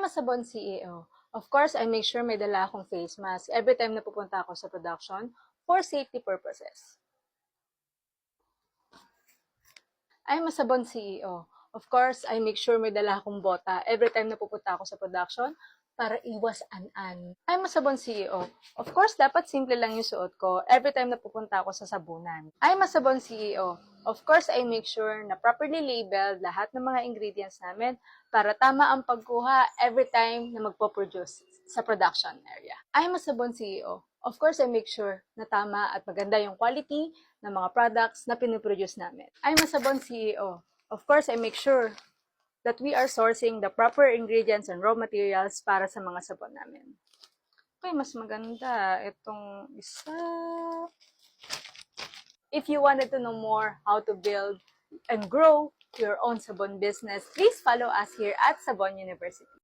I'm a Sabon CEO. Of course, I make sure may dala akong face mask every time na pupunta ako sa production for safety purposes. I'm a Sabon CEO. Of course, I make sure may dala akong bota every time na pupunta ako sa production para iwas an-an. I'm a Sabon CEO. Of course, dapat simple lang yung suot ko every time na pupunta ako sa sabunan. I'm a Sabon CEO. Of course, I make sure na properly labeled lahat ng mga ingredients namin para tama ang pagkuha every time na magpo-produce sa production area. I'm a Sabon CEO. Of course, I make sure na tama at maganda yung quality ng mga products na pinoproduce namin. I'm a Sabon CEO. Of course, I make sure that we are sourcing the proper ingredients and raw materials para sa mga sabon namin. Okay, mas maganda itong isa. If you wanted to know more how to build and grow your own sabon business, please follow us here at Sabon University.